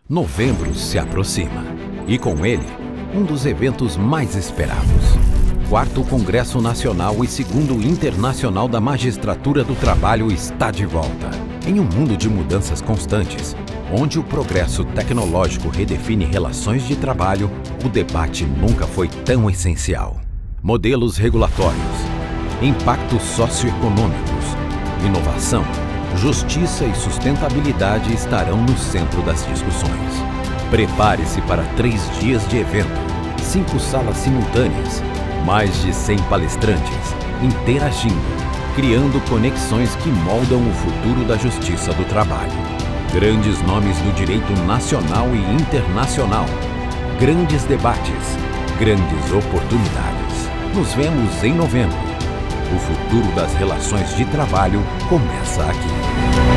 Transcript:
Novembro se aproxima e, com ele, um dos eventos mais esperados. 4º Congresso Nacional e 2º Internacional da Magistratura do Trabalho está de volta. Em um mundo de mudanças constantes, onde o progresso tecnológico redefine relações de trabalho, o debate nunca foi tão essencial. Modelos regulatórios, impactos socioeconômicos, inovação, justiça e sustentabilidade estarão no centro das discussões. Prepare-se para 3 dias de evento, 5 salas simultâneas, mais de 100 palestrantes, interagindo, criando conexões que moldam o futuro da justiça do trabalho. Grandes nomes do direito nacional e internacional. Grandes debates, grandes oportunidades. Nos vemos em novembro. O futuro das relações de trabalho começa aqui.